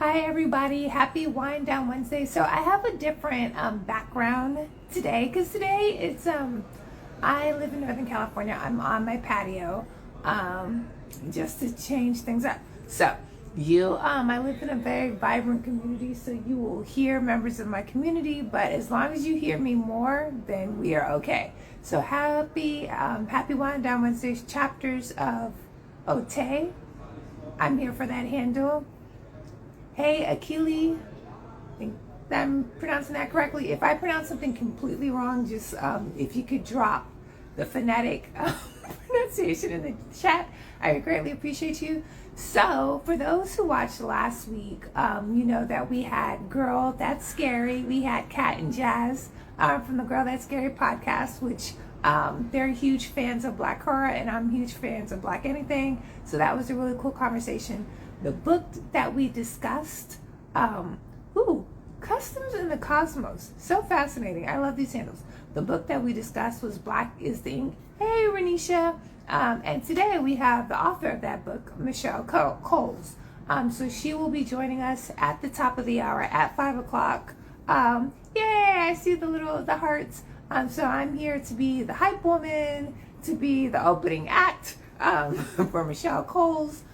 Hi everybody, happy Wind Down Wednesday. So I have a different background today because today I live in Northern California. I'm on my patio just to change things up. So I live in a very vibrant community, so you will hear members of my community, but as long as you hear me more, then we are okay. So happy Wind Down Wednesday chapters of Ote. I'm here for that handle. Hey, Akili, I think that I'm pronouncing that correctly. If I pronounce something completely wrong, just if you could drop the phonetic pronunciation in the chat, I would greatly appreciate you. So, for those who watched last week, you know that we had Girl That's Scary. We had Kat and Jazz from the Girl That's Scary podcast, which they're huge fans of Black horror, and I'm huge fans of Black anything. So that was a really cool conversation. The book that we discussed, Customs in the Cosmos. So fascinating. I love these handles. The book that we discussed was Black is the Ink. Hey, Renisha. And today we have the author of that book, Michelle Coles. So she will be joining us at the top of the hour at 5 o'clock. Yay, I see the hearts. So I'm here to be the hype woman, to be the opening act for Michelle Coles.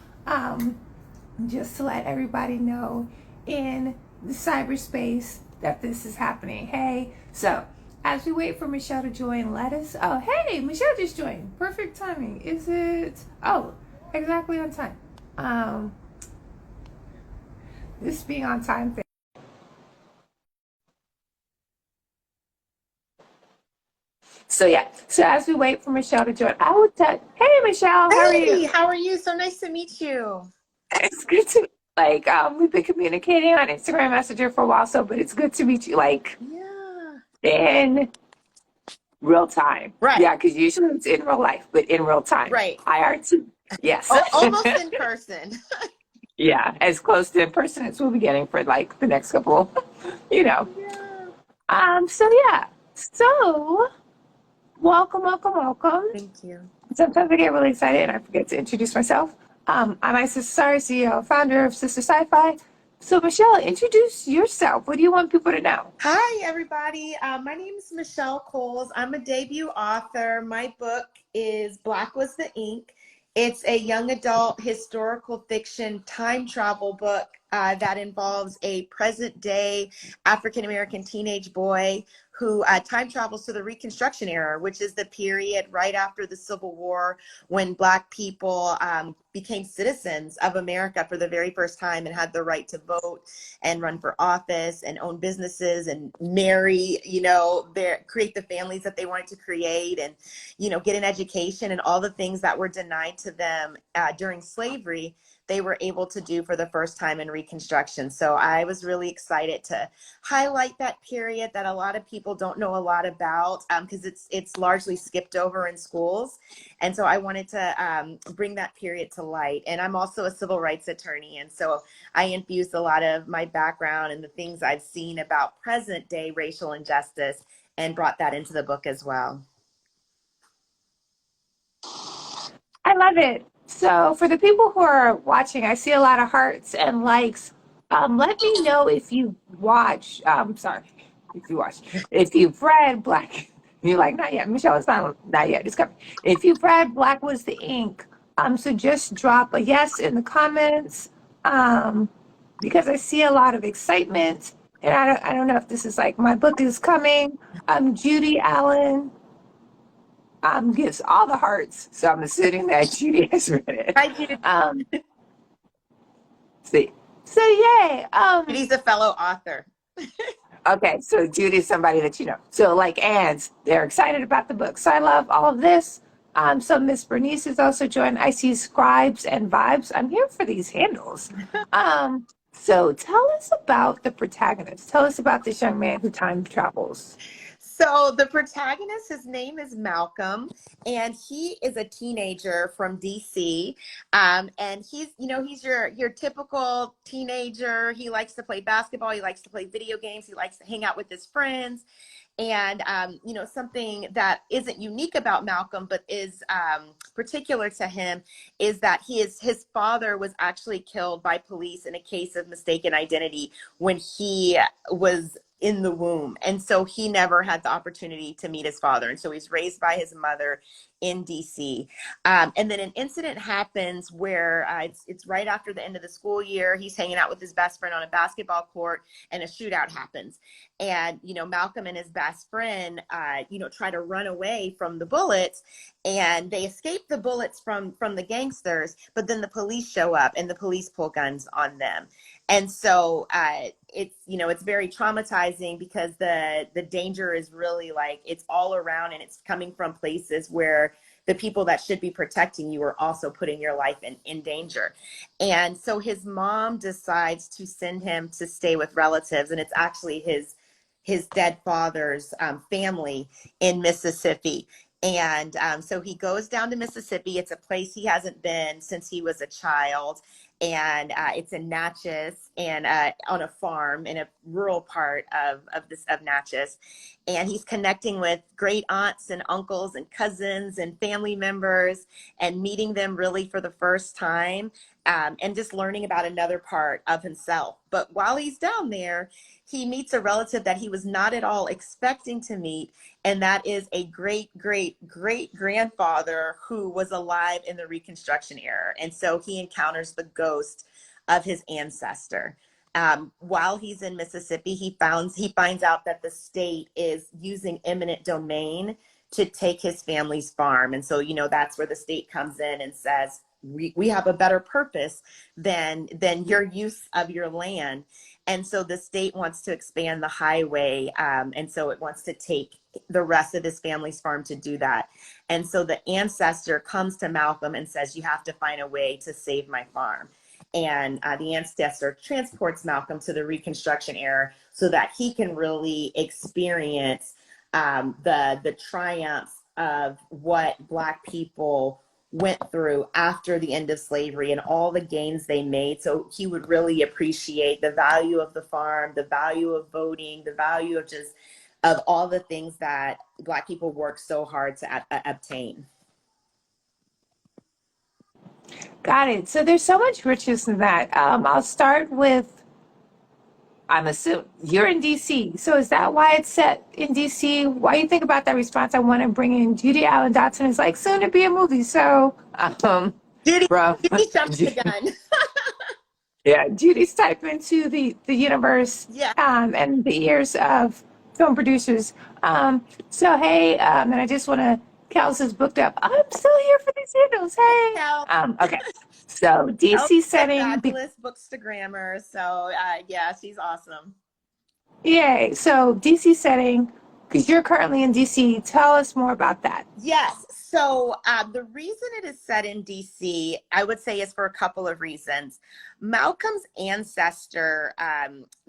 Just to let everybody know in the cyberspace that this is happening. Hey, so as we wait for Michelle to join, oh, hey, Michelle just joined. Perfect timing. Is it? Oh, exactly on time. This being on time thing. So yeah, so as we wait for Michelle to join, I would tell, hey, Michelle, how are you? Hey, how are you? So nice to meet you. It's good to we've been communicating on Instagram Messenger for a while, but it's good to meet you in real time. Right. Yeah, because usually it's in real life, but in real time. Right. IRT. Yes. Almost in person. Yeah, as close to in person as we'll be getting for the next couple, you know. Yeah. So yeah. So welcome. Thank you. Sometimes I get really excited and I forget to introduce myself. I'm Sistah Scifi, CEO, founder of Sistah Scifi. So, Michelle, introduce yourself. What do you want people to know? Hi, everybody. My name is Michelle Coles. I'm a debut author. My book is Black Was the Ink. It's a young adult historical fiction time travel book that involves a present day African-American teenage boy who time travels to the Reconstruction-era, which is the period right after the Civil War when Black people became citizens of America for the very first time and had the right to vote and run for office and own businesses and marry, create the families that they wanted to create and, get an education and all the things that were denied to them during slavery, they were able to do for the first time in Reconstruction. So I was really excited to highlight that period that a lot of people don't know a lot about because it's largely skipped over in schools. And so I wanted to bring that period to light. And I'm also a civil rights attorney. And so I infused a lot of my background and the things I've seen about present day racial injustice and brought that into the book as well. I love it. So, for the people who are watching, I see a lot of hearts and likes. Let me know if you watch. If you've read Black, you're like, not yet. Michelle, it's not yet. It's coming. If you've read Black Was the Ink, so just drop a yes in the comments, because I see a lot of excitement, and I don't know if this is my book is coming. Judy Allen gives all the hearts, so I'm assuming that Judy has read it. Hi, Judy. See, so yay. Judy's a fellow author. Okay, so Judy's somebody that you know. So Anne's, they're excited about the book. So I love all of this. So Miss Bernice has also joined. I see Scribes and Vibes. I'm here for these handles. So tell us about the protagonist. Tell us about this young man who time travels. So the protagonist, his name is Malcolm, and he is a teenager from DC. And he's your typical teenager. He likes to play basketball. He likes to play video games. He likes to hang out with his friends. And, something that isn't unique about Malcolm, but is particular to him, is that his father was actually killed by police in a case of mistaken identity when he was in the womb. And so he never had the opportunity to meet his father. And so he's raised by his mother in DC. And then an incident happens where it's right after the end of the school year. He's hanging out with his best friend on a basketball court, and a shootout happens. And, Malcolm and his best friend, try to run away from the bullets, and they escape the bullets from the gangsters, but then the police show up and the police pull guns on them. And so it's very traumatizing, because the danger is really like, it's all around, and it's coming from places where the people that should be protecting you are also putting your life in danger. And so his mom decides to send him to stay with relatives, and it's actually his dead father's family in Mississippi. And so he goes down to Mississippi. It's a place he hasn't been since he was a child. And it's in Natchez, and on a farm in a rural part of Natchez. And he's connecting with great aunts and uncles and cousins and family members, and meeting them really for the first time, and just learning about another part of himself. But while he's down there, he meets a relative that he was not at all expecting to meet, and that is a great, great, great grandfather who was alive in the Reconstruction era. And so he encounters the ghost of his ancestor. While he's in Mississippi, he finds out that the state is using eminent domain to take his family's farm. And so, that's where the state comes in and says, we have a better purpose than your use of your land. And so the state wants to expand the highway. And so it wants to take the rest of his family's farm to do that. And so the ancestor comes to Malcolm and says, you have to find a way to save my farm. And the ancestor transports Malcolm to the Reconstruction era so that he can really experience the triumphs of what Black people went through after the end of slavery and all the gains they made. So he would really appreciate the value of the farm, the value of voting, the value of all the things that Black people worked so hard to obtain. Got it. So there's so much richness in that. I'll start with, I'm assuming you're in DC. So is that why it's set in DC? Why do you think about that response? I want to bring in Judy Allen Dotson. It's like soon to be a movie. So, Judy Judy jumped the gun. Yeah, Judy's typed into the universe, Yeah. And the ears of film producers. So hey, and I just want to. Kels is booked up. I'm still here for these signals. Hey. Okay. So DC setting. Fabulous bookstagrammer. So yeah, she's awesome. Yay. So DC setting, because you're currently in DC. Tell us more about that. Yes. So the reason it is set in DC, I would say, is for a couple of reasons. Malcolm's ancestor,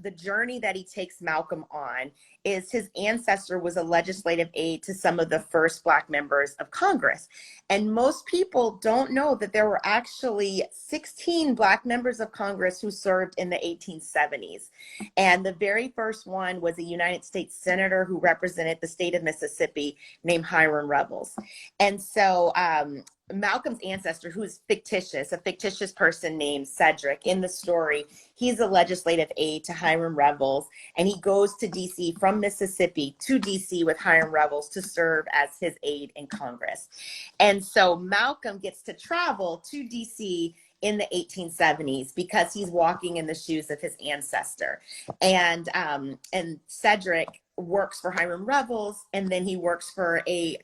the journey that he takes Malcolm on, is his ancestor was a legislative aide to some of the first Black members of Congress. And most people don't know that there were actually 16 Black members of Congress who served in the 1870s. And the very first one was a United States senator who represented the state of Mississippi named Hiram Revels. And so Malcolm's ancestor, who is fictitious, a fictitious person named Cedric in the story, he's a legislative aide to Hiram Revels, and he goes to DC from Mississippi to DC with Hiram Revels to serve as his aide in Congress. And so Malcolm gets to travel to DC in the 1870s because he's walking in the shoes of his ancestor. And Cedric works for Hiram Revels, and then he works for a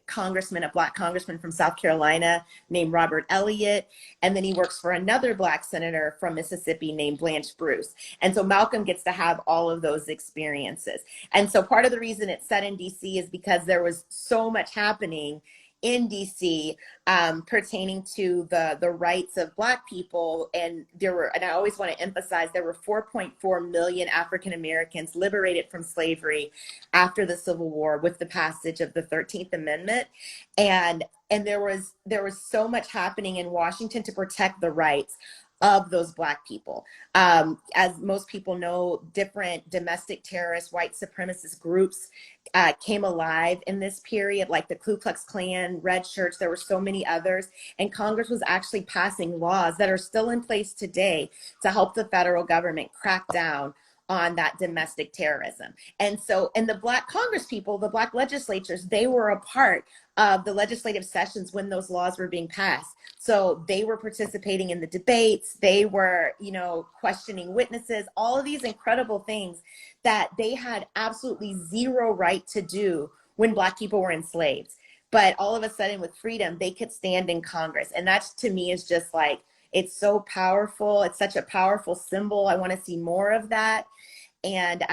Black congressman from South Carolina named Robert Elliott, and then he works for another Black senator from Mississippi named Blanche Bruce. And so Malcolm gets to have all of those experiences. And so part of the reason it's set in DC is because there was so much happening in DC pertaining to the rights of Black people. And I always want to emphasize, there were 4.4 million African Americans liberated from slavery after the Civil War with the passage of the 13th Amendment. And there was so much happening in Washington to protect the rights of those Black people. As most people know, different domestic terrorist, white supremacist groups came alive in this period, like the Ku Klux Klan, Red Shirts. There were so many others. And Congress was actually passing laws that are still in place today to help the federal government crack down on that domestic terrorism. And so, and the Black Congress people, the Black legislatures, they were a part of the legislative sessions when those laws were being passed. So they were participating in the debates, they were, you know, questioning witnesses, all of these incredible things that they had absolutely zero right to do when Black people were enslaved. But all of a sudden with freedom, they could stand in Congress. And that to me is just like, it's so powerful. It's such a powerful symbol. I want to see more of that. And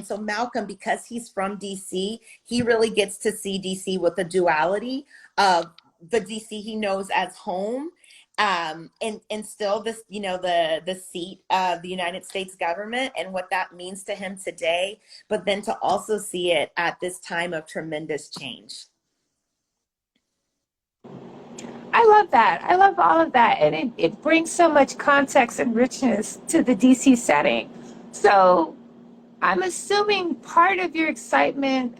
so Malcolm, because he's from DC, he really gets to see DC with the duality of the DC he knows as home, and still this, you know, the seat of the United States government and what that means to him today, but then to also see it at this time of tremendous change. I love that. I love all of that. And it brings so much context and richness to the DC setting. So I'm assuming part of your excitement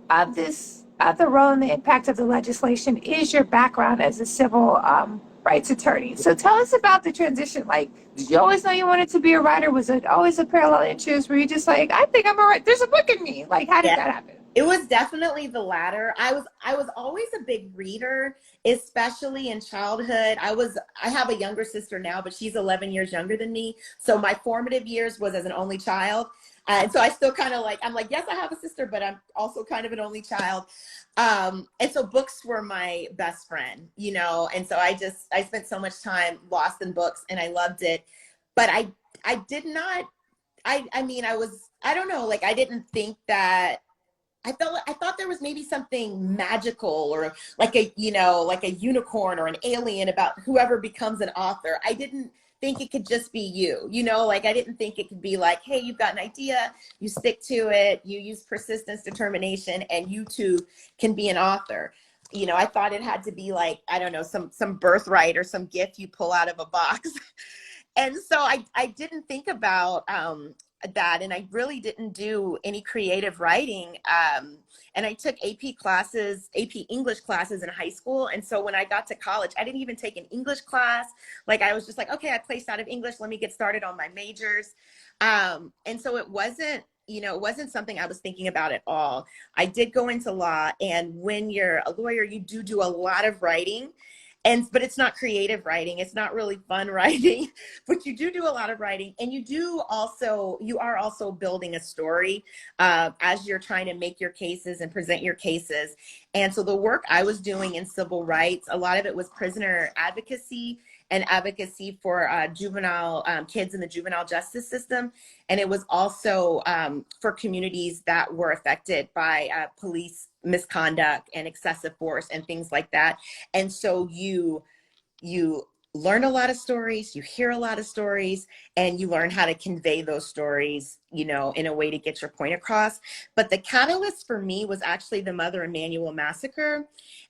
of this, of the role and the impact of the legislation is your background as a civil rights attorney. So tell us about the transition. Like, did you always know you wanted to be a writer? Was it always a parallel interest? Were you just like, I think I'm a writer. There's a book in me. Like, how did Yeah. that happen? It was definitely the latter. I was always a big reader, especially in childhood. I have a younger sister now, but she's 11 years younger than me. So my formative years was as an only child. And so I still kind of like, I'm like, yes, I have a sister, but I'm also kind of an only child. And so books were my best friend, you know, and so I spent so much time lost in books and I loved it. But I did not, I mean, I don't know, like I didn't think that I thought there was maybe something magical or like a, you know, like a unicorn or an alien about whoever becomes an author. I didn't think it could just be you, you know, like I didn't think it could be like, hey, you've got an idea, you stick to it, you use persistence, determination, and you too can be an author. You know, I thought it had to be like, I don't know, some birthright or some gift you pull out of a box. And so I didn't think about that, and I really didn't do any creative writing. And I took AP English classes in high school. And so when I got to college, I didn't even take an English class. Like I was just like, okay, I placed out of English. Let me get started on my majors. And so it wasn't, you know, it wasn't something I was thinking about at all. I did go into law, and when you're a lawyer, you do a lot of writing. But it's not creative writing. It's not really fun writing, but you do a lot of writing, and you are also building a story as you're trying to make your cases and present your cases. And so the work I was doing in civil rights, a lot of it was prisoner advocacy and advocacy for juvenile kids in the juvenile justice system. And it was also for communities that were affected by police misconduct and excessive force and things like that. And so you learn a lot of stories, you hear a lot of stories, and you learn how to convey those stories, you know, in a way to get your point across. But the catalyst for me was actually the Mother Emanuel massacre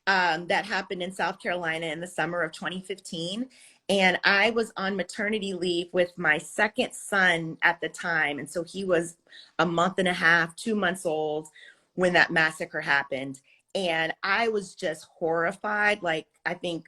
that happened in South Carolina in the summer of 2015. And I was on maternity leave with my second son at the time. And so he was a month and a half, 2 months old when that massacre happened. And I was just horrified. Like, I think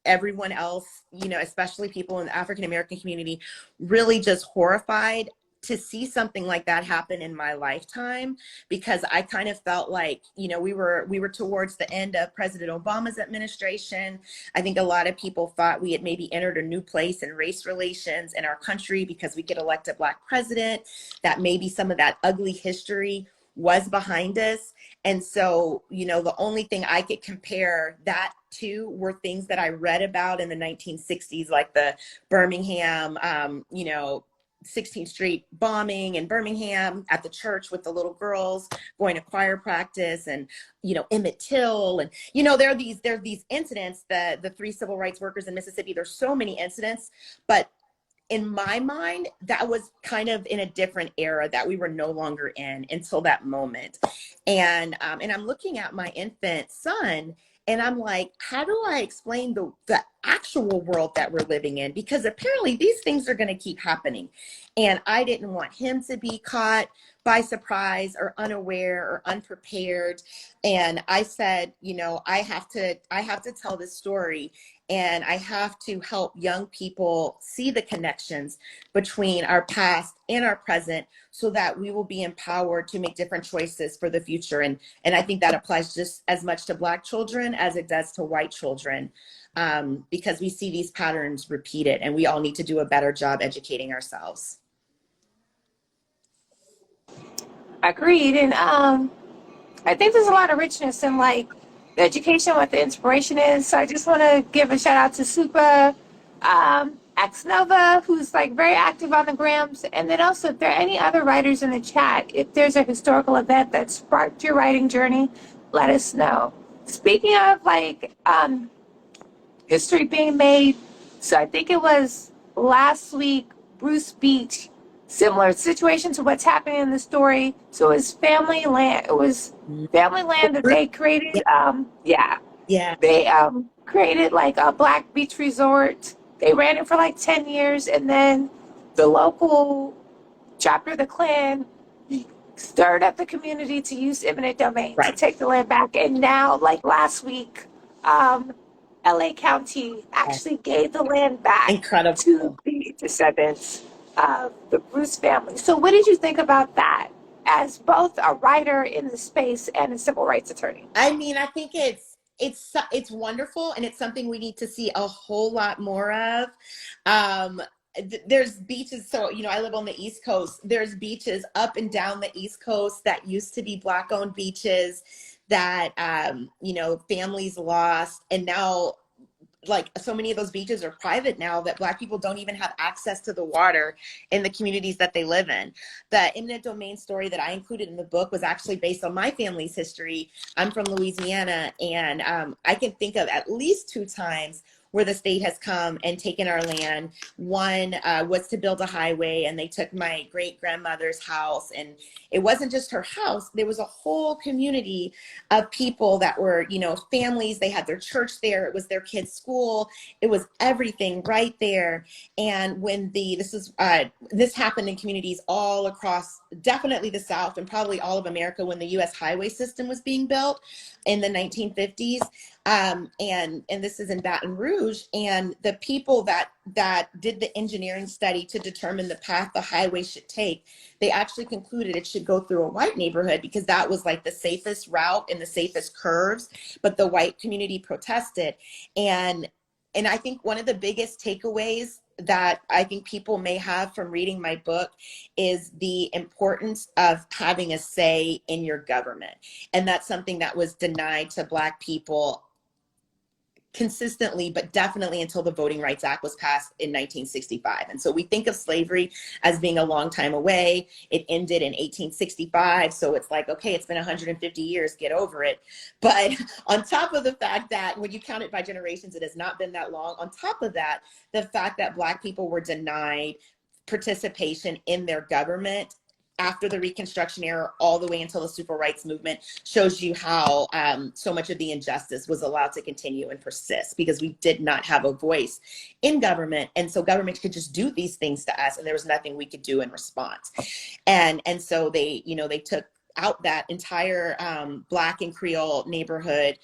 everyone else, you know, especially people in the African American community, really just horrified to see something like that happen in my lifetime, because I kind of felt like, you know, we were towards the end of President Obama's administration. I think a lot of people thought we had maybe entered a new place in race relations in our country because we could elect a Black president, that maybe some of that ugly history was behind us. And so, you know, the only thing I could compare that to were things that I read about in the 1960s, like the Birmingham, you know, 16th Street bombing in Birmingham at the church with the little girls going to choir practice, and, you know, Emmett Till. And, you know, there are these incidents, the 3 civil rights workers in Mississippi. There's so many incidents, but in my mind, that was kind of in a different era that we were no longer in until that moment. And I'm looking at my infant son, And I'm like, how do I explain the actual world that we're living in? Because apparently these things are going to keep happening. And I didn't want him to be caught by surprise or unaware or unprepared. And I said, I have to tell this story, and I have to help young people see the connections between our past and our present, so that we will be empowered to make different choices for the future. And I think that applies just as much to Black children as it does to white children, because we see these patterns repeated, and we all need to do a better job educating ourselves. Agreed. And I think there's a lot of richness in like the education, what the inspiration is. So I just want to give a shout out to Supa, X Nova, who's like very active on the grams. And then also, if there are any other writers in the chat, if there's a historical event that sparked your writing journey, let us know. Speaking of like history being made, so I think it was last week, Bruce Beach, similar situation to what's happening in the story. So it was family land. It was family land that they created. Yeah. They created like a Black beach resort. They ran it for like 10 years, and then the local chapter of the Klan stirred up the community to use eminent domain to take the land back. And now, like last week, LA County actually gave the land back Incredible. to the descendants of the Bruce family. So what did you think about that as both a writer in the space and a civil rights attorney? I mean, I think it's wonderful, and it's something we need to see a whole lot more of. There's beaches, so I live on the East Coast. There's beaches up and down the East Coast that used to be Black owned beaches that families lost, and now like so many of those beaches are private now that Black people don't even have access to the water in the communities that they live in. The eminent domain story that I included in the book was actually based on my family's history. I'm from Louisiana, and I can think of at least 2 times where the state has come and taken our land. One was to build a highway, and they took my great grandmother's house, and it wasn't just her house. There was a whole community of people that were, families. They had their church there. It was their kids' school. It was everything right there. And when this happened in communities all across, definitely the South and probably all of America, when the U.S. highway system was being built in the 1950s. And this is in Baton Rouge, and the people that did the engineering study to determine the path the highway should take, they actually concluded it should go through a white neighborhood because that was like the safest route and the safest curves, but the white community protested. And I think one of the biggest takeaways that I think people may have from reading my book is the importance of having a say in your government. And that's something that was denied to Black people consistently, but definitely until the Voting Rights Act was passed in 1965. And so we think of slavery as being a long time away. It ended in 1865. So it's like, okay, it's been 150 years, get over it. But on top of the fact that when you count it by generations, it has not been that long. On top of that, the fact that Black people were denied participation in their government after the Reconstruction era all the way until the civil rights movement shows you how so much of the injustice was allowed to continue and persist because we did not have a voice in government. And so government could just do these things to us, and there was nothing we could do in response. And so they took out that entire Black and Creole neighborhood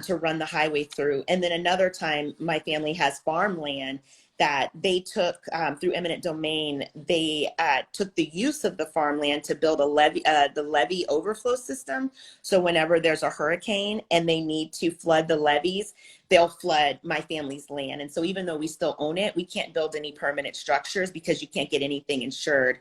to run the highway through. And then another time, my family has farmland that they took through eminent domain. They took the use of the farmland to build the levee overflow system. So whenever there's a hurricane and they need to flood the levees, they'll flood my family's land. And so even though we still own it, we can't build any permanent structures because you can't get anything insured.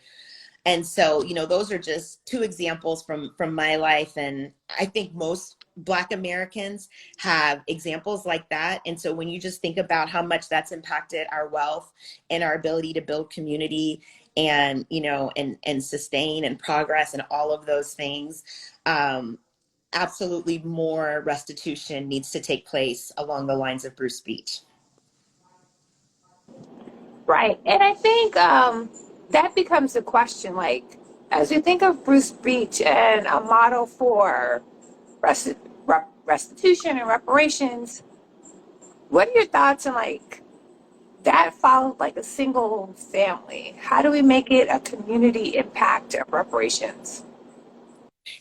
And so, those are just 2 examples from my life. And I think most Black Americans have examples like that. And so when you just think about how much that's impacted our wealth and our ability to build community and, and sustain and progress and all of those things, absolutely more restitution needs to take place along the lines of Bruce Beach. Right. And I think that becomes the question, like, as we think of Bruce Beach and a model for restitution and reparations. What are your thoughts on like that followed like a single family? How do we make it a community impact of reparations?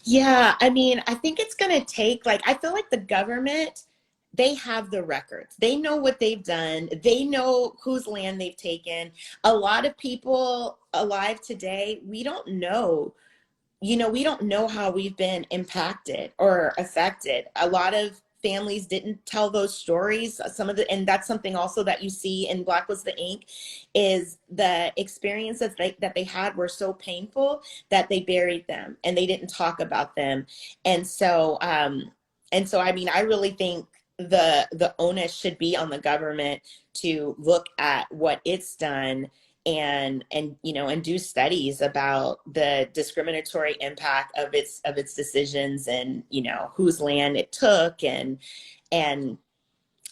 Yeah, I mean, I think it's going to take, like, I feel like the government, they have the records. They know what they've done. They know whose land they've taken. A lot of people alive today, we don't know, we don't know how we've been impacted or affected. A lot of families didn't tell those stories. And that's something also that you see in Black was the Ink, is the experiences that they had were so painful that they buried them and they didn't talk about them. And so I mean, I really think the onus should be on the government to look at what it's done and do studies about the discriminatory impact of its decisions, and whose land it took, and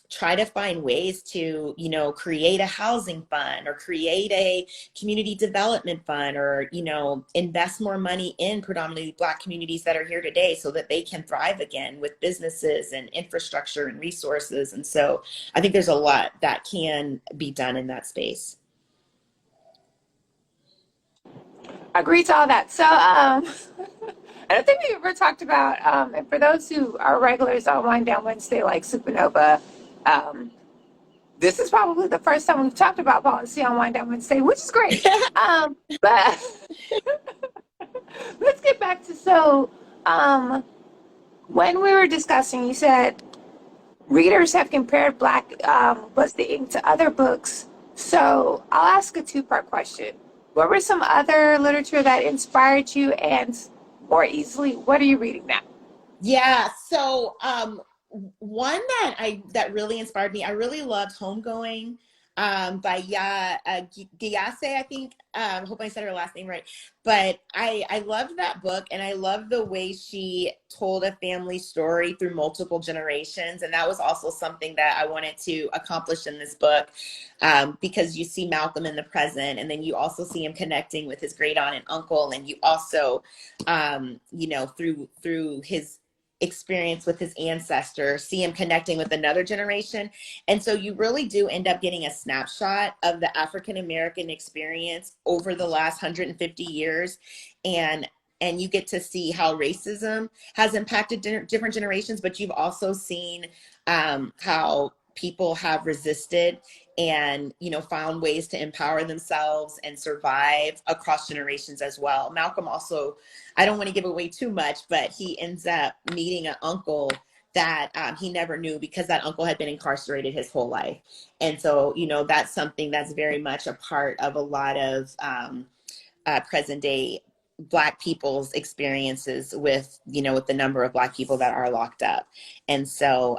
try to find ways to create a housing fund or create a community development fund, or invest more money in predominantly Black communities that are here today so that they can thrive again with businesses and infrastructure and resources. And so I think there's a lot that can be done in that space. Agree to all that. So, I don't think we ever talked about, and for those who are regulars on Wind Down Wednesday, like Supernova, this is probably the first time we've talked about policy on Wind Down Wednesday, which is great. But let's get back to, when we were discussing, you said readers have compared Black Was the Ink to other books. So I'll ask a two-part question. What were some other literature that inspired you, and more easily, what are you reading now? Yeah, so one that really inspired me, I really loved Homegoing by Gyase, I think. I hope I said her last name right. But I loved that book, and I loved the way she told a family story through multiple generations. And that was also something that I wanted to accomplish in this book, because you see Malcolm in the present, and then you also see him connecting with his great aunt and uncle. And you also, through his experience with his ancestor, see him connecting with another generation. And so you really do end up getting a snapshot of the African American experience over the last 150 years. And you get to see how racism has impacted different generations, but you've also seen how people have resisted and found ways to empower themselves and survive across generations as well. Malcolm also, I don't want to give away too much, but he ends up meeting an uncle that he never knew, because that uncle had been incarcerated his whole life. And so that's something that's very much a part of a lot of present day Black people's experiences with the number of Black people that are locked up. And so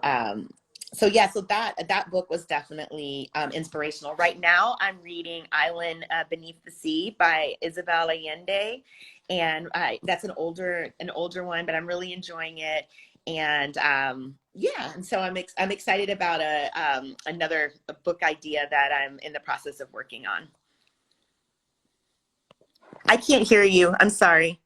so that book was definitely inspirational. Right now, I'm reading Island Beneath the Sea by Isabel Allende, and that's an older one, but I'm really enjoying it. And and so I'm excited about another book idea that I'm in the process of working on. I can't hear you. I'm sorry.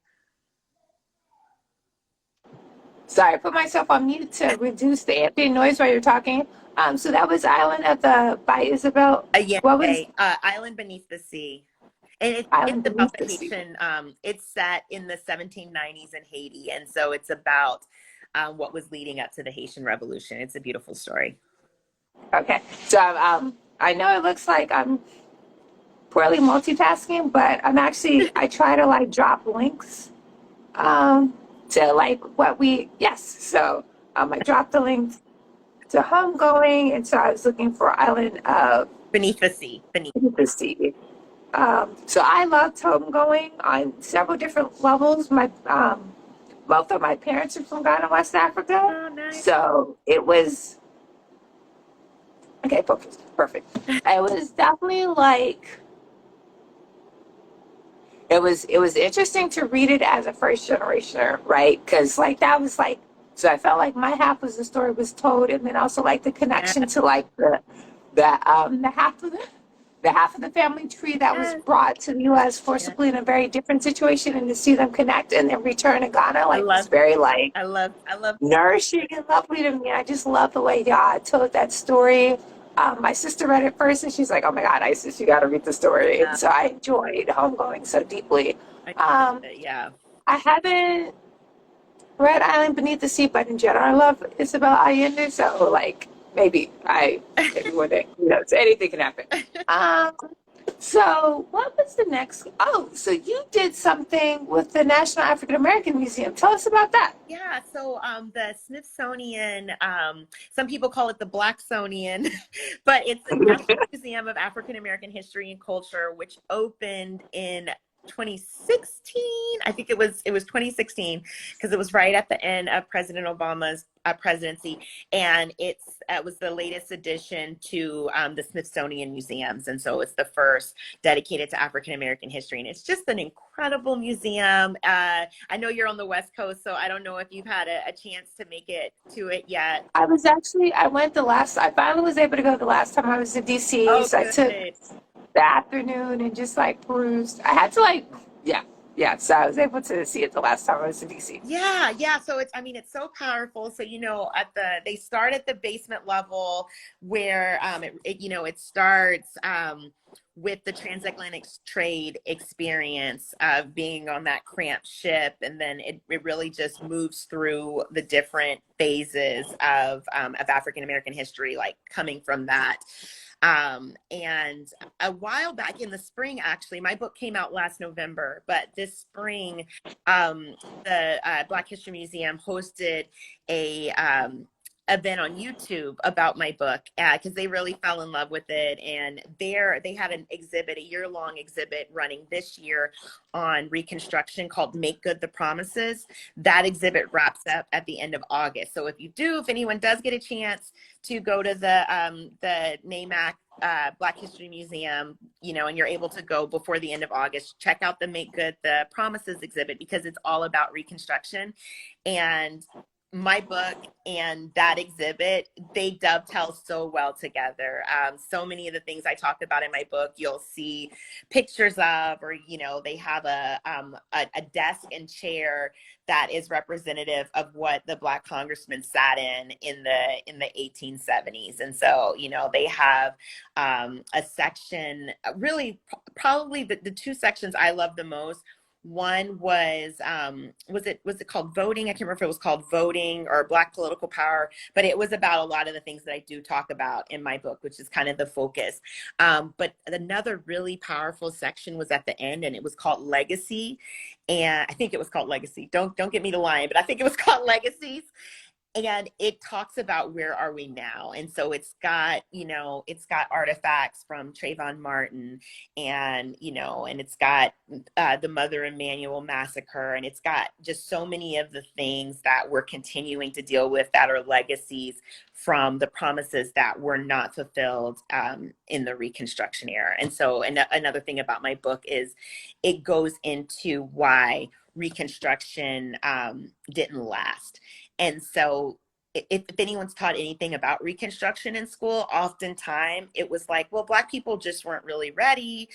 Sorry, I put myself on mute to reduce the ambient noise while you're talking. So that was by Isabel. What was Island Beneath the Sea? And it's about the Haitian. It's set in the 1790s in Haiti, and so it's about what was leading up to the Haitian Revolution. It's a beautiful story. Okay, so I know it looks like I'm poorly multitasking, but I try to like drop links to like so I dropped the link to Homegoing, and so I was looking for Island of Beneath the Sea. Beneath the Sea. So I loved Homegoing on several different levels. Both of my parents are from Ghana, West Africa. Oh, nice. So it was okay, perfect. It was definitely like it was interesting to read it as a first generationer, right? Because like that was like, so I felt like my half of the story was told, and then also like the connection to like the half of the half of the family tree that was Yes. brought to the U.S. Yes. forcibly in a very different situation, and to see them connect and then return to Ghana, I like, was love, very like I love, nourishing and lovely to me. I just love the way y'all told that story. My sister read it first, and she's like, "Oh my God, Isis, you got to read the story." And yeah, so I enjoyed Homegoing so deeply. I, Um, yeah. I haven't read Island Beneath the Sea, but in general, I love Isabel Allende. So, like, maybe one day, who knows? Anything can happen. Um, so what was the next? Oh, so you did something with the National African American Museum. Tell us about that. Yeah, so the Smithsonian, some people call it the Blacksonian, but it's the National Museum of African American History and Culture, which opened in 2016. I think it was 2016 because it was right at the end of President Obama's presidency, and it was the latest addition to the Smithsonian Museums, and so it's the first dedicated to African American history, and it's just an incredible museum. I know you're on the West Coast, so I don't know if you've had a chance to make it to it yet. I finally was able to go the last time I was in DC. Oh, So I took good. the afternoon and just like perused. I had to like, yeah, yeah. So I was able to see it the last time I was in DC. Yeah, yeah. So it's, I mean, it's so powerful. So, they start at the basement level where, it starts with the transatlantic trade experience of being on that cramped ship. And then it really just moves through the different phases of African American history, like coming from that. And a while back in the spring, actually, my book came out last November, but this spring, the Black History Museum hosted a event on YouTube about my book because they really fell in love with it, and they had an exhibit, a year-long exhibit running this year on Reconstruction called "Make Good the Promises." That exhibit wraps up at the end of August. So if anyone does get a chance to go to the NAMAC Black History Museum, and you're able to go before the end of August, check out the Make Good the Promises exhibit because it's all about Reconstruction. And my book and that exhibit, they dovetail so well together. So many of the things I talk about in my book, you'll see pictures of, or, they have a desk and chair that is representative of what the Black congressman sat in the 1870s. And so, they have a section, really probably the two sections I love the most. One was it called Voting? I can't remember if it was called Voting or Black Political Power, but it was about a lot of the things that I do talk about in my book, which is kind of the focus. But another really powerful section was at the end, and it was called Legacy. And I think it was called Legacy. Don't get me to lie, but I think it was called Legacies. And it talks about where are we now. And so it's got artifacts from Trayvon Martin and it's got the Mother Emanuel massacre. And it's got just so many of the things that we're continuing to deal with that are legacies from the promises that were not fulfilled in the Reconstruction era. And so another thing about my book is it goes into why Reconstruction didn't last. And so if anyone's taught anything about Reconstruction in school, oftentimes it was like, well, Black people just weren't really ready,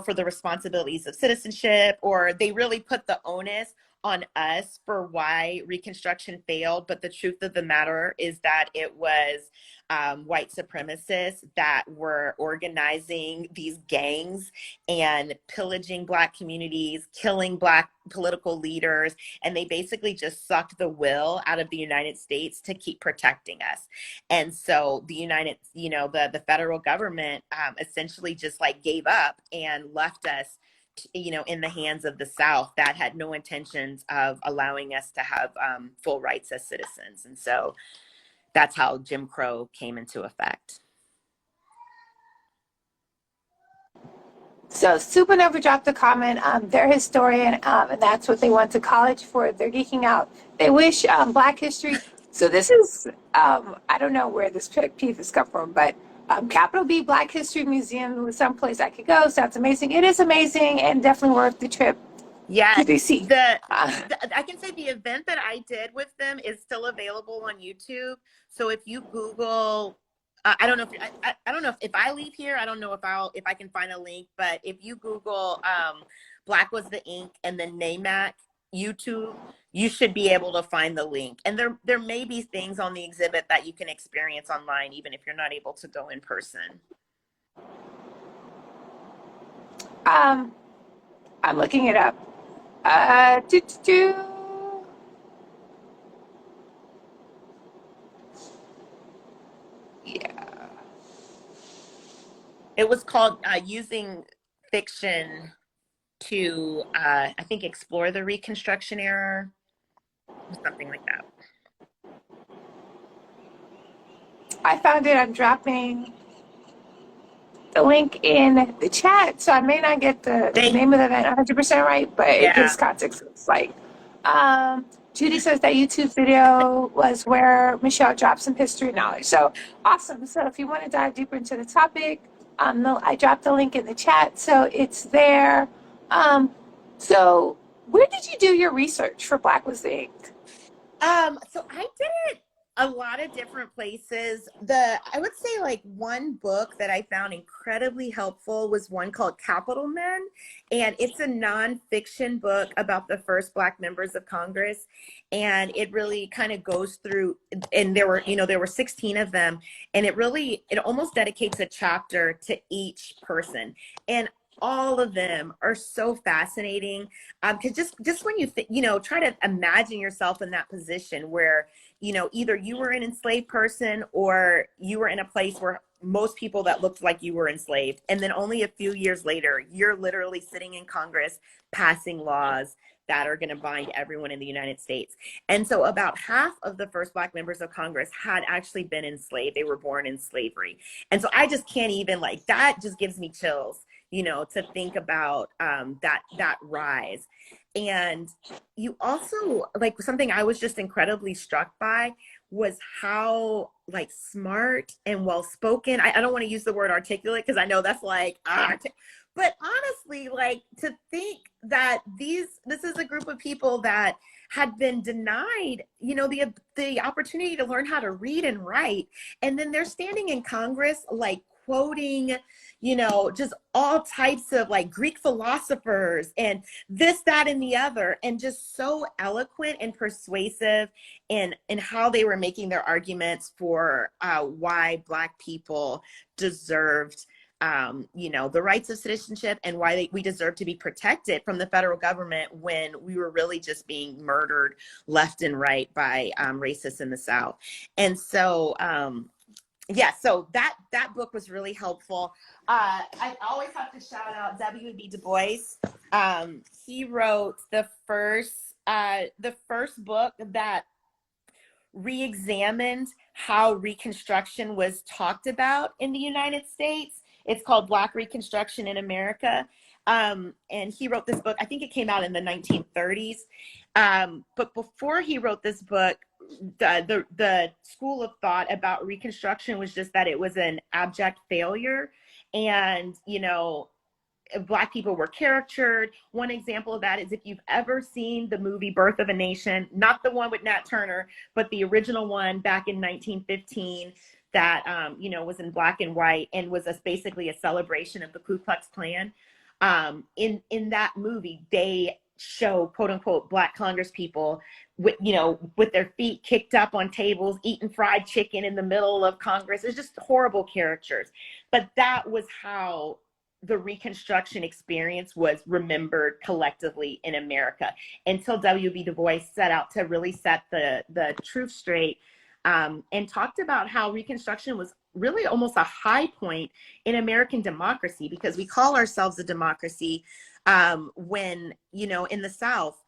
for the responsibilities of citizenship, or they really put the onus on us for why Reconstruction failed. But the truth of the matter is that it was white supremacists that were organizing these gangs and pillaging Black communities, killing Black political leaders, and they basically just sucked the will out of the United States to keep protecting us. And so the federal government essentially just like gave up and left us in the hands of the South that had no intentions of allowing us to have full rights as citizens. And so that's how Jim Crow came into effect. So Supernova dropped a comment. They're historian, and that's what they went to college for. They're geeking out. They wish Black history. So this is, I don't know where this piece has come from, but Capital B Black History Museum was someplace I could go. Sounds amazing. It is amazing and definitely worth the trip. Yeah, to DC. I can say the event that I did with them is still available on YouTube. So if you Google I don't know if I don't know if I leave here, I don't know if I can find a link, but if you Google Black Was the Ink and then NAMAC YouTube, you should be able to find the link. And there may be things on the exhibit that you can experience online, even if you're not able to go in person. I'm looking it up. Uh, do, do, do. Yeah. It was called Using Fiction to, I think, explore the Reconstruction era, something like that. I found it. I'm dropping the link in the chat, so I may not get the Thank, name of the event 100% right, but it yeah. gives context. It's like, Judy says that YouTube video was where Michelle dropped some history knowledge. So awesome. So if you want to dive deeper into the topic, I dropped the link in the chat, so it's there. So where did you do your research for Black Was the Ink? So I did it a lot of different places. I would say like one book that I found incredibly helpful was one called Capital Men, and it's a nonfiction book about the first Black members of Congress, and it really kind of goes through. And there were 16 of them, and it almost dedicates a chapter to each person, and all of them are so fascinating. Because just when try to imagine yourself in that position where, either you were an enslaved person or you were in a place where most people that looked like you were enslaved. And then only a few years later, you're literally sitting in Congress passing laws that are going to bind everyone in the United States. And so about half of the first Black members of Congress had actually been enslaved. They were born in slavery. And so I just can't even, like, that just gives me chills, to think about that rise. And you also, like, something I was just incredibly struck by was how, like, smart and well spoken. I don't want to use the word articulate because I know that's like but honestly, like, to think that this is a group of people that had been denied, the opportunity to learn how to read and write, and then they're standing in Congress, like, quoting, just all types of, like, Greek philosophers and this, that, and the other, and just so eloquent and persuasive in how they were making their arguments for why Black people deserved the rights of citizenship, and why we deserve to be protected from the federal government when we were really just being murdered left and right by racists in the South. And so, so that book was really helpful. I always have to shout out W.B. Du Bois. He wrote the first book that re-examined how Reconstruction was talked about in the United States. It's called Black Reconstruction in America. And he wrote this book, I think it came out in the 1930s. But before he wrote this book, the school of thought about Reconstruction was just that it was an abject failure. And, Black people were caricatured. One example of that is, if you've ever seen the movie Birth of a Nation, not the one with Nat Turner, but the original one back in 1915 that, was in black and white and was basically a celebration of the Ku Klux Klan. In that movie, they show, quote unquote, Black Congress people with their feet kicked up on tables, eating fried chicken in the middle of Congress. It's just horrible caricatures. But that was how the Reconstruction experience was remembered collectively in America, until W.B. Du Bois set out to really set the truth straight, and talked about how Reconstruction was really almost a high point in American democracy, because we call ourselves a democracy when, in the South,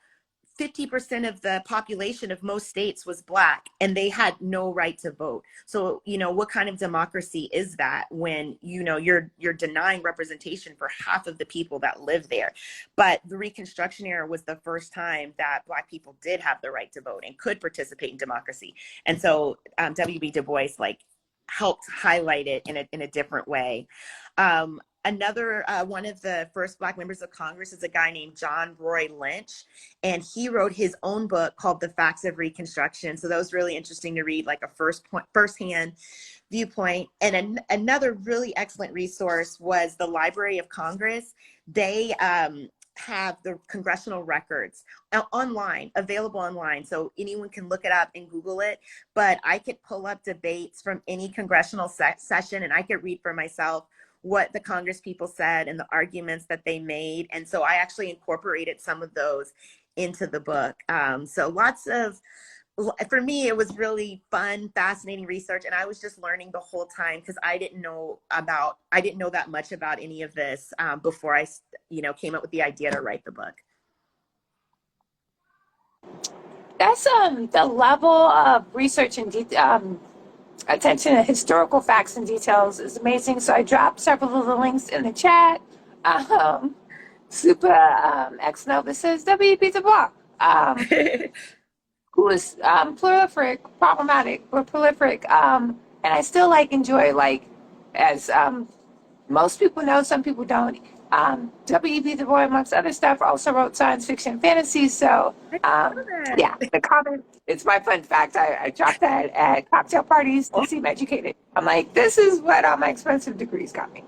50% of the population of most states was Black, and they had no right to vote. So, what kind of democracy is that when, you're denying representation for half of the people that live there? But the Reconstruction era was the first time that Black people did have the right to vote and could participate in democracy. And so W.B. Du Bois, like, helped highlight it in a different way. Another one of the first Black members of Congress is a guy named John Roy Lynch, and he wrote his own book called The Facts of Reconstruction. So that was really interesting to read, like a firsthand viewpoint. And another really excellent resource was the Library of Congress. They have the congressional records online, available online. So anyone can look it up and Google it. But I could pull up debates from any congressional session, and I could read for myself what the Congress people said and the arguments that they made. And so I actually incorporated some of those into the book. So for me, it was really fun, fascinating research. And I was just learning the whole time because I didn't know that much about any of this before I, came up with the idea to write the book. That's the level of research and attention to historical facts and details is amazing. So I dropped several of the links in the chat. Super X Nova says W.B. Du Bois, who is prolific, problematic, but prolific. And I still enjoy, as most people know, some people don't. W.B. Du Bois, amongst other stuff, also wrote science fiction and fantasy. So, yeah, the comment, it's my fun fact. I dropped that at cocktail parties to seem educated. I'm like, this is what all my expensive degrees got me.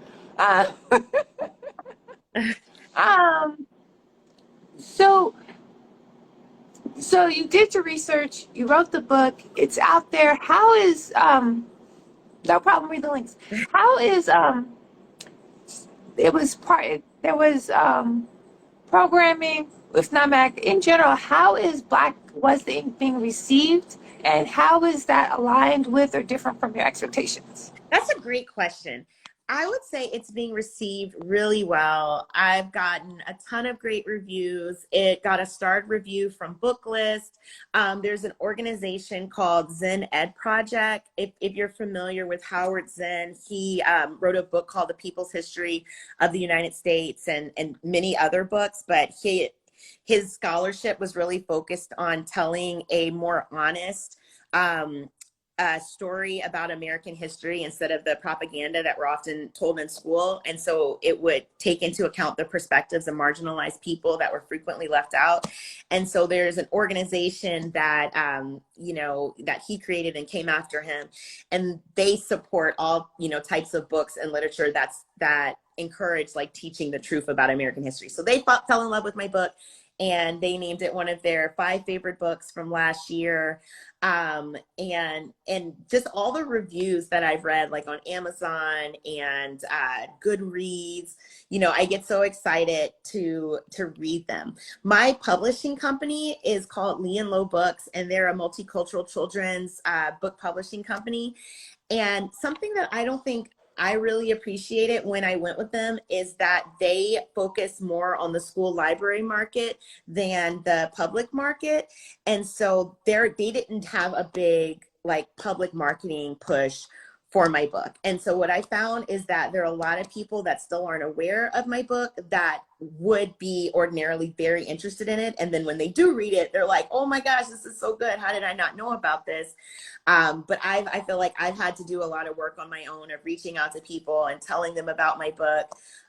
So you did your research, you wrote the book, it's out there. How is, no problem, read the links. How is, there was programming with NAMAC in general. How is Black Was the Ink being received, and how is that aligned with or different from your expectations? That's a great question. I would say it's being received really well. I've gotten a ton of great reviews. It got a starred review from Booklist. There's an organization called Zen Ed Project. If you're familiar with Howard Zen, he wrote a book called The People's History of the United States and many other books, but his scholarship was really focused on telling a more honest story about American history instead of the propaganda that we're often told in school. And so it would take into account the perspectives of marginalized people that were frequently left out. And so there's an organization that, that he created and came after him. And they support all, types of books and literature that encourage teaching the truth about American history. So they fell in love with my book, and they named it one of their 5 favorite books from last year. And just all the reviews that I've read, on Amazon and Goodreads, I get so excited to read them. My publishing company is called Lee and Low Books, and they're a multicultural children's book publishing company. And something that I don't think I really appreciated when I went with them is that they focus more on the school library market than the public market. And so they didn't have a big public marketing push for my book. And so what I found is that there are a lot of people that still aren't aware of my book that would be ordinarily very interested in it. And then when they do read it, they're like, oh my gosh, this is so good. How did I not know about this? But I feel like I've had to do a lot of work on my own of reaching out to people and telling them about my book.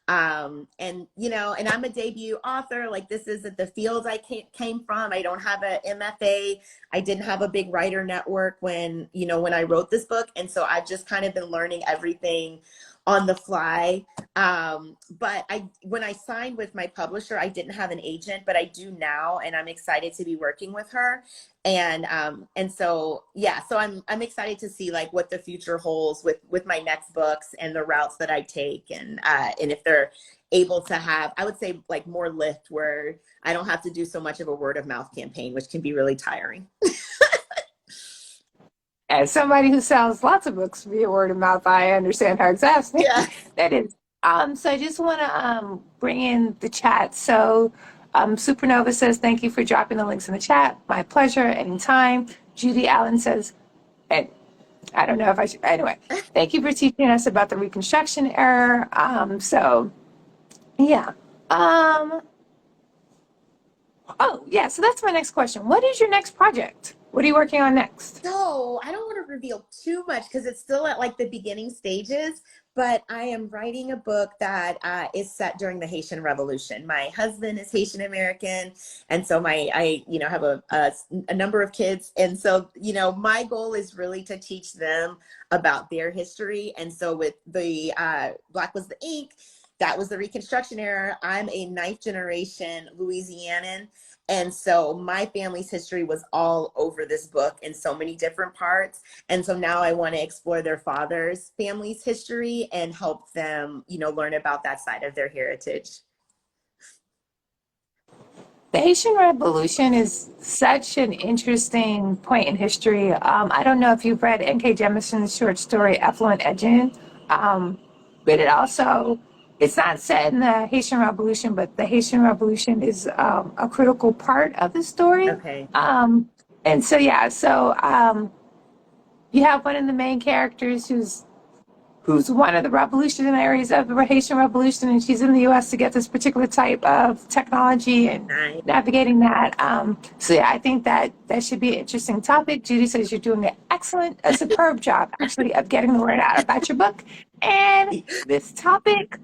And I'm a debut author. This isn't the field I came from. I don't have a MFA. I didn't have a big writer network when I wrote this book. And so I've just kind of been learning everything on the fly. But when I signed with my publisher, I didn't have an agent, but I do now, and I'm excited to be working with her. And so, yeah, so I'm excited to see what the future holds with my next books and the routes that I take, and if they're able to have, I would say more lift, where I don't have to do so much of a word of mouth campaign, which can be really tiring. As somebody who sells lots of books via word of mouth, I understand how exhausting that is. So I just want to bring in the chat. So Supernova says, thank you for dropping the links in the chat. My pleasure, anytime. Judy Allen says, and I don't know if I should, anyway, thank you for teaching us about the Reconstruction era. So yeah. Oh yeah, so that's my next question. What is your next project? What are you working on next? So I don't want to reveal too much because it's still at like the beginning stages, but I am writing a book that is set during the Haitian Revolution. My husband is Haitian American, and so I have a number of kids, and so my goal is really to teach them about their history. And so with the Black Was the Ink, that was the Reconstruction era. I'm a ninth generation Louisianan. And so my family's history was all over this book in so many different parts. And so now I want to explore their father's family's history and help them, learn about that side of their heritage. The Haitian Revolution is such an interesting point in history. I don't know if you've read N.K. Jemisin's short story Effluent Edgin, but it's not set in the Haitian Revolution, but the Haitian Revolution is a critical part of the story. Okay. And so, yeah, you have one of the main characters who's one of the revolutionaries of the Haitian Revolution, and she's in the U.S. to get this particular type of technology and Nice. navigating that. So yeah, I think that should be an interesting topic. Judy says you're doing a superb job, actually, of getting the word out about your book and this topic.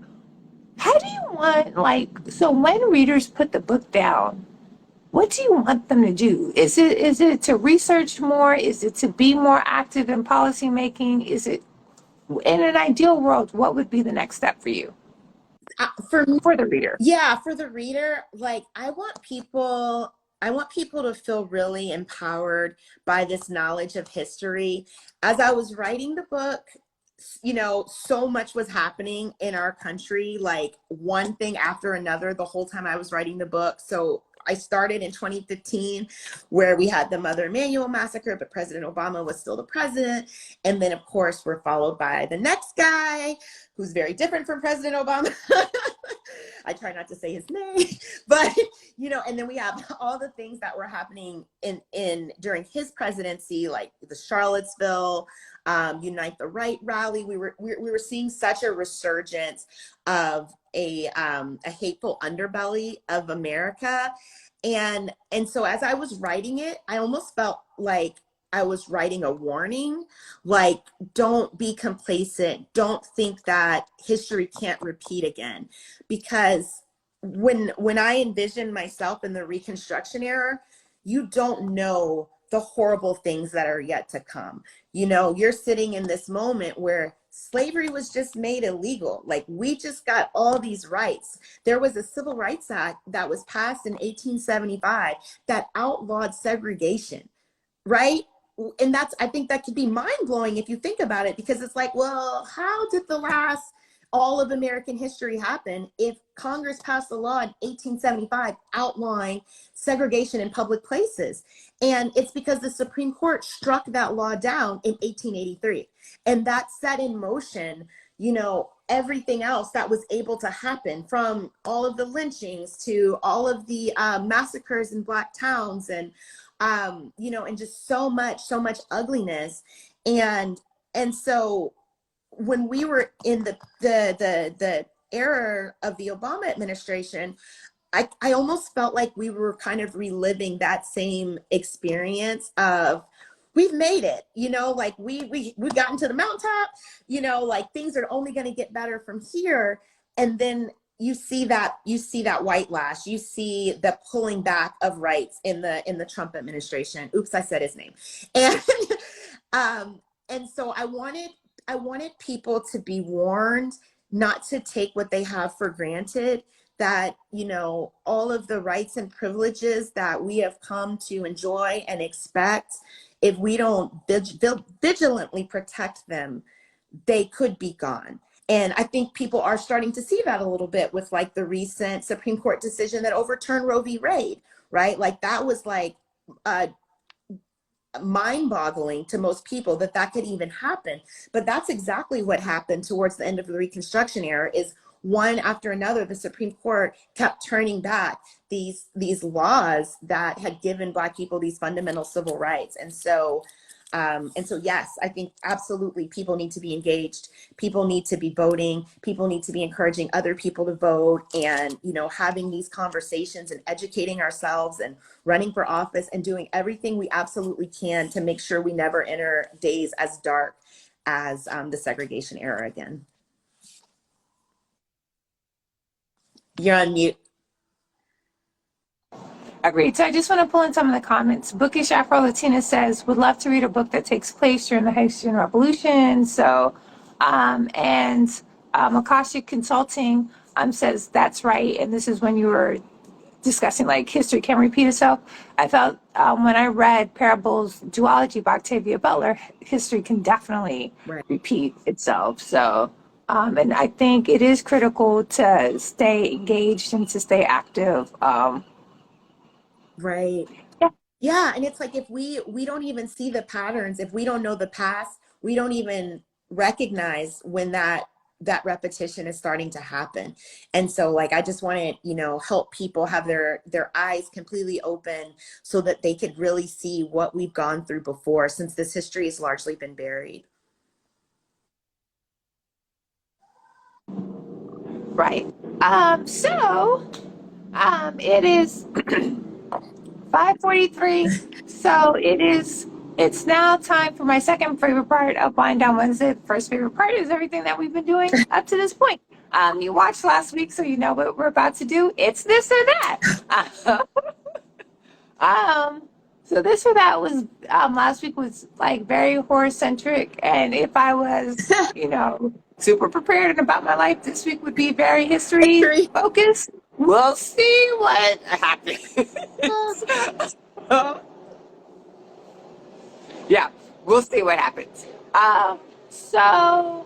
How do you want, so when readers put the book down, what do you want them to do? Is it to research more? Is it to be more active in policymaking? Is it, in an ideal world, what would be the next step for you? For the reader. Yeah, for the reader, like I want people to feel really empowered by this knowledge of history. As I was writing the book, so much was happening in our country, like one thing after another the whole time I was writing the book. So I started in 2015 where we had the Mother Emanuel massacre, but President Obama was still the president. And then of course we're followed by the next guy who's very different from President Obama. I try not to say his name, but and then we have all the things that were happening in during his presidency, like the Charlottesville Unite the Right rally. We were seeing such a resurgence of a hateful underbelly of America, and so as I was writing it, I almost felt like I was writing a warning, like, don't be complacent. Don't think that history can't repeat again. Because when I envision myself in the Reconstruction era, you don't know the horrible things that are yet to come. You're sitting in this moment where slavery was just made illegal. Like, we just got all these rights. There was a Civil Rights Act that was passed in 1875 that outlawed segregation, right? And I think that could be mind-blowing if you think about it, because it's like, well, how did all of American history happen if Congress passed a law in 1875 outlawing segregation in public places? And it's because the Supreme Court struck that law down in 1883. And that set in motion, everything else that was able to happen, from all of the lynchings to all of the massacres in Black towns, and and just so much ugliness. And so when we were in the era of the Obama administration, I almost felt like we were kind of reliving that same experience of, we've made it, like we've gotten to the mountaintop, like things are only going to get better from here. And then you see that white lash, you see the pulling back of rights in the Trump administration. Oops, I said his name. And so I wanted people to be warned not to take what they have for granted, that, all of the rights and privileges that we have come to enjoy and expect, if we don't vigilantly protect them, they could be gone. And I think people are starting to see that a little bit with like the recent Supreme Court decision that overturned Roe v. Wade, right? Like, that was like mind-boggling to most people that could even happen. But that's exactly what happened towards the end of the Reconstruction era, is one after another, the Supreme Court kept turning back these laws that had given Black people these fundamental civil rights. And so And so, yes, I think absolutely people need to be engaged. People need to be voting. People need to be encouraging other people to vote, and, you know, having these conversations and educating ourselves and running for office and doing everything we absolutely can to make sure we never enter days as dark as the segregation era again. You're on mute. Agreed. So I just want to pull in some of the comments. Bookish Afro Latina says, would love to read a book that takes place during the Haitian Revolution. So, and Akashic Consulting says, that's right. And this is when you were discussing like history can repeat itself. I felt when I read Parables Duology by Octavia Butler, history can definitely repeat itself. So, and I think it is critical to stay engaged and to stay active. Right. Yeah. Yeah, and it's like if we don't even see the patterns, if we don't know the past, we don't even recognize when that repetition is starting to happen. And so, like, I just want to, you know, help people have their eyes completely open so that they could really see what we've gone through before, since this history has largely been buried. Right. It is 5:43. So it's now time for my second favorite part of Wind Down Wednesday. The first favorite part is everything that we've been doing up to this point. You watched last week, so you know what we're about to do. It's this or that. So this or that was last week was like very horror centric, and if I was, you know, super prepared and about my life, this week would be very history focused. We'll see what happens. Yeah, we'll see what happens. So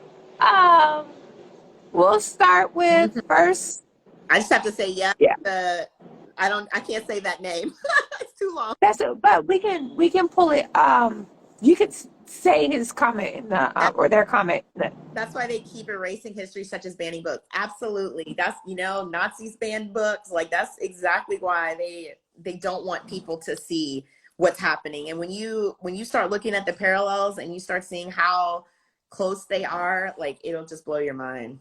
we'll start with first. I just have to say, yeah. I can't say that name. It's too long. But we can pull it. You could say his comment in the or their comment. That's why they keep erasing history, such as banning books. Absolutely, that's, you know, Nazis banned books. Like, that's exactly why they don't want people to see what's happening. And when you start looking at the parallels and you start seeing how close they are, like, it'll just blow your mind.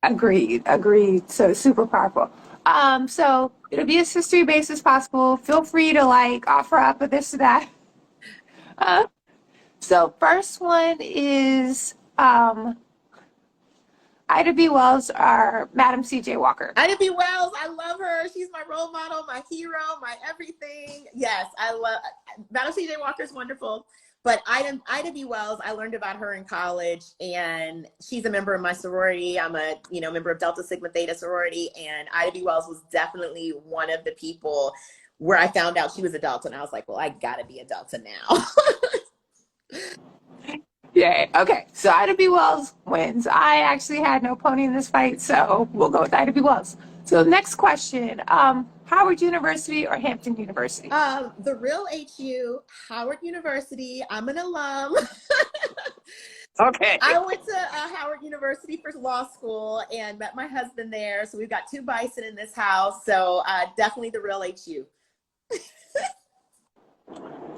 Agreed. So super powerful. So it'll be as history based as possible. Feel free to like offer up a this or that. So first one is Ida B. Wells or Madam C.J. Walker. Ida B. Wells, I love her. She's my role model, my hero, my everything. Yes, I love Madam C.J. Walker is wonderful. But Ida B. Wells, I learned about her in college, and she's a member of my sorority. I'm a member of Delta Sigma Theta sorority, and Ida B. Wells was definitely one of the people where I found out she was a Delta, and I was like, well, I gotta be a Delta now. Yeah. Okay. So Ida B. Wells wins. I actually had no pony in this fight, so we'll go with Ida B. Wells. So next question: Howard University or Hampton University? The real HU, Howard University. I'm an alum. Okay. I went to Howard University for law school and met my husband there. So we've got two bison in this house. So definitely the real HU.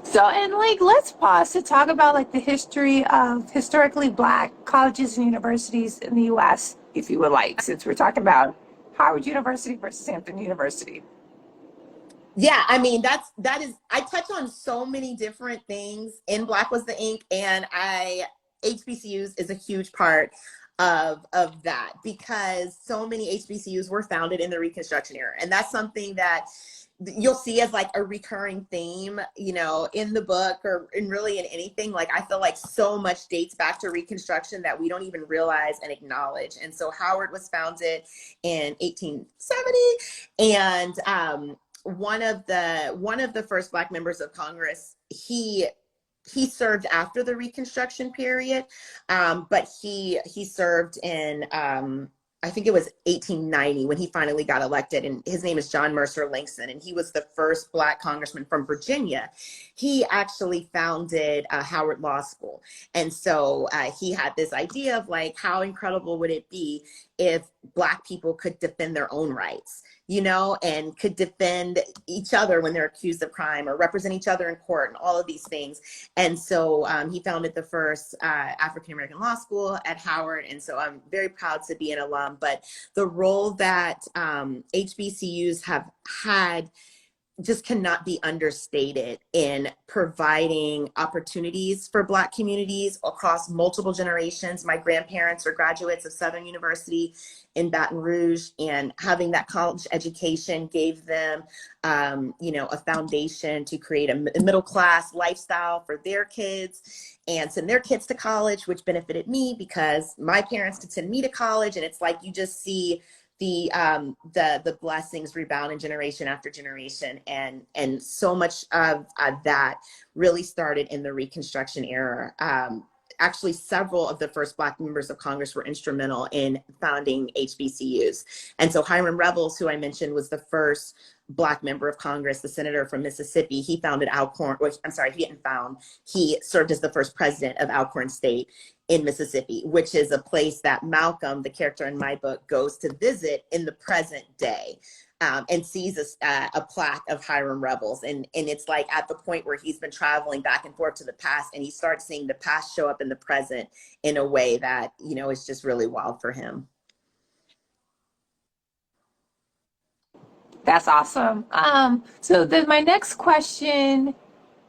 So, and like, let's pause to talk about like the history of historically Black colleges and universities in the U.S., if you would like, since we're talking about Howard University versus Hampton University. Yeah, I mean, that is, I touch on so many different things in Black Was the Ink, and HBCUs is a huge part of that, because so many HBCUs were founded in the Reconstruction era. And that's something that you'll see as like a recurring theme, you know, in the book or in really in anything. Like, I feel like so much dates back to Reconstruction that we don't even realize and acknowledge. And so Howard was founded in 1870, and one of the first Black members of Congress, he served after the Reconstruction period, but he served in I think it was 1890 when he finally got elected, and his name is John Mercer Langston, and he was the first Black congressman from Virginia. He actually founded Howard Law School, and so he had this idea of like, how incredible would it be if Black people could defend their own rights? you know, and could defend each other when they're accused of crime or represent each other in court and all of these things. And so he founded the first African-American law school at Howard. And so I'm very proud to be an alum. But the role that HBCUs have had just cannot be understated in providing opportunities for Black communities across multiple generations. My grandparents are graduates of Southern University in Baton Rouge, and having that college education gave them, you know, a foundation to create a middle-class lifestyle for their kids and send their kids to college, which benefited me because my parents could send me to college. And it's like you just see the blessings rebound in generation after generation, and so much of that really started in the Reconstruction era. Actually, several of the first Black members of Congress were instrumental in founding HBCUs. And so Hiram Revels, who I mentioned, was the first Black member of Congress, the senator from Mississippi. He founded Alcorn, which, I'm sorry, he didn't found, he served as the first president of Alcorn State in Mississippi, which is a place that Malcolm, the character in my book, goes to visit in the present day. And sees a plaque of Hiram Revels. And it's like at the point where he's been traveling back and forth to the past, and he starts seeing the past show up in the present in a way that, you know, is just really wild for him. That's awesome. So then my next question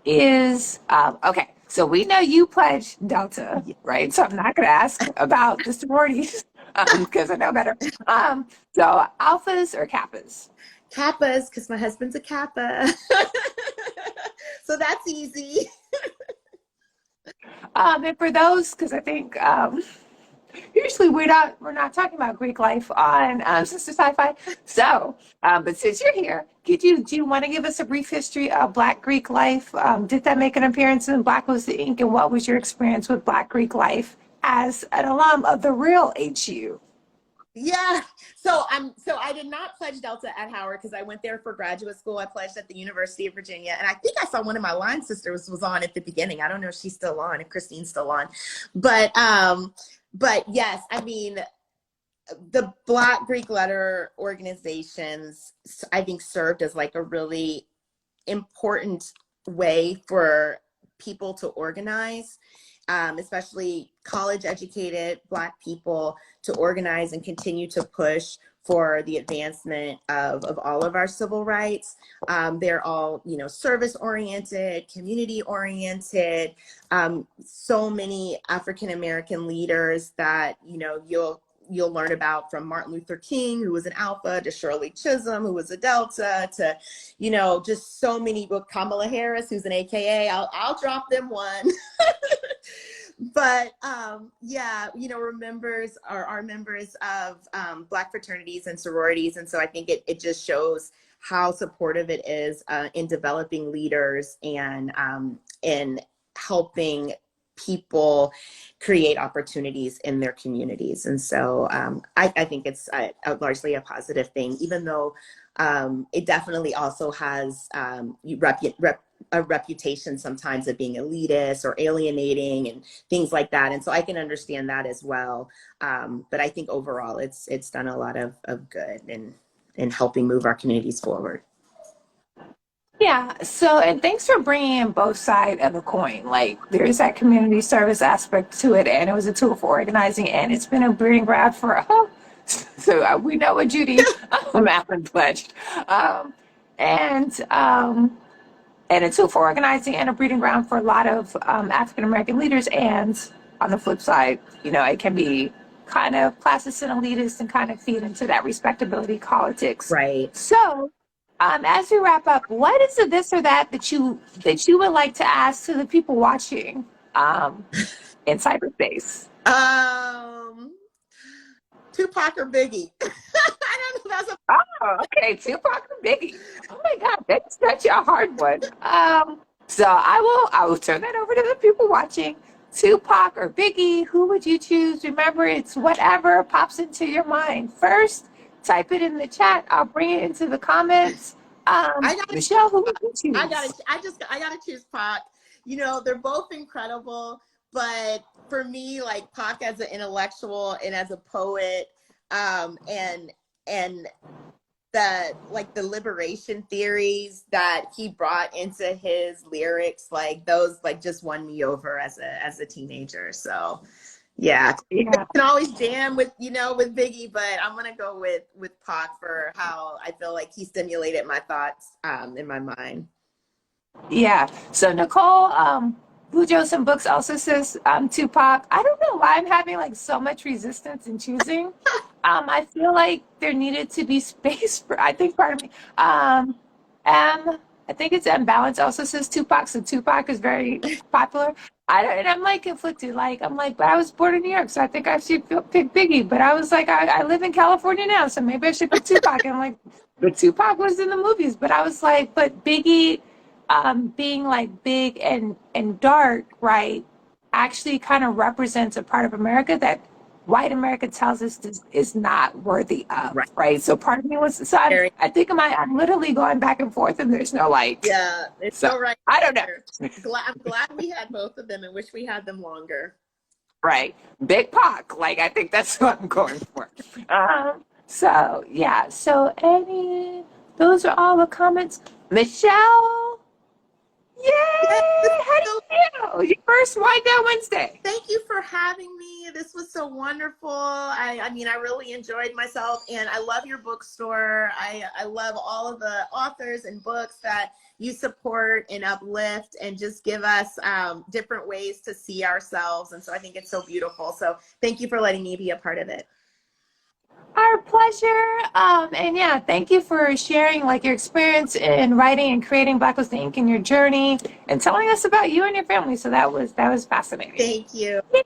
is, okay, so we know you pledged Delta, right? So I'm not going to ask about the sororities because I know better. So alphas or kappas? Kappas, because my husband's a Kappa. So that's easy. And for those, because I think usually we're not talking about Greek life on Sistah Scifi. So, but since you're here, do you want to give us a brief history of Black Greek life? Did that make an appearance in Black Was the Ink? And what was your experience with Black Greek life as an alum of the real HU? Yeah. So I did not pledge Delta at Howard because I went there for graduate school. I pledged at the University of Virginia. And I think I saw one of my line sisters was on at the beginning. I don't know if she's still on, if Christine's still on. But yes, I mean, the Black Greek letter organizations, I think, served as like a really important way for people to organize, especially college educated Black people, to organize and continue to push for the advancement of all of our civil rights. They're all, you know, service oriented, community oriented. So many African American leaders that, you know, you'll learn about, from Martin Luther King, who was an Alpha, to Shirley Chisholm, who was a Delta, to, you know, just so many, with Kamala Harris, who's an AKA. I'll drop them one. But yeah, you know, are members of Black fraternities and sororities. And so I think it just shows how supportive it is in developing leaders and in helping people create opportunities in their communities. And so I think it's largely a positive thing, even though it definitely also has a reputation sometimes of being elitist or alienating and things like that. And so I can understand that as well. But I think overall it's done a lot of good in helping move our communities forward. Yeah, so, and thanks for bringing in both sides of the coin. Like, there is that community service aspect to it, and it was a tool for organizing, and it's been a breeding ground for, so we know what Judy Allen pledged. And a tool for organizing and a breeding ground for a lot of African American leaders. And on the flip side, you know, it can be kind of classist and elitist and kind of feed into that respectability politics. Right. So, as we wrap up, what is the this or that that you would like to ask to the people watching in cyberspace? Tupac or Biggie? I don't know. That's a Oh, okay, Tupac or Biggie. Oh my God, that's such a hard one. So I will turn that over to the people watching. Tupac or Biggie, who would you choose? Remember, it's whatever pops into your mind first. Type it in the chat. I'll bring it into the comments. Michelle, who would you choose? I gotta choose Pac. You know, they're both incredible, but for me, like, Pac as an intellectual and as a poet, and the liberation theories that he brought into his lyrics, like those like just won me over as a teenager. So yeah, Yeah. can always jam with with Biggie, but I'm gonna go with Pac for how I feel like he stimulated my thoughts in my mind. Yeah. So Nicole, Blue Joe some books also says Tupac. I don't know why I'm having like so much resistance in choosing. I feel like there needed to be space for, I think, pardon me. M, I think it's M Balance also says Tupac, so Tupac is very popular. I don't, and I'm like conflicted. Like I'm like, but I was born in New York, so I think I should pick Biggie. But I was like, I live in California now, so maybe I should pick Tupac. And I'm like, but Tupac was in the movies. But I was like, but Biggie, being like big and dark, right, actually kind of represents a part of America that white America tells us is not worthy of, Right. right? So part of me was, so I think I'm literally going back and forth, and there's no like, Yeah, it's so so right. I don't know. I'm glad we had both of them and wish we had them longer. Right, Big Pac, like I think that's what I'm going for. So yeah, so those are all the comments. Michelle, yay! Yes, How do you feel? Your first Wind Down Wednesday. thank you for having me. This was so wonderful. I mean, I really enjoyed myself, and I love your bookstore. I love all of the authors and books that you support and uplift and just give us different ways to see ourselves. And so I think it's so beautiful. So thank you for letting me be a part of it. Our pleasure. And yeah, thank you for sharing like your experience in writing and creating Blacklist Ink and your journey and telling us about you and your family. So that was fascinating. Thank you. Yay.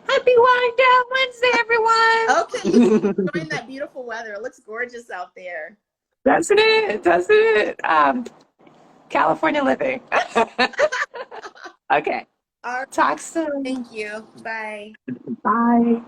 Happy Wind Down Wednesday, everyone. Okay, you enjoying that beautiful weather. It looks gorgeous out there. Doesn't it? Doesn't it? California living. Okay. All right, Talk soon. thank you. Bye. Bye.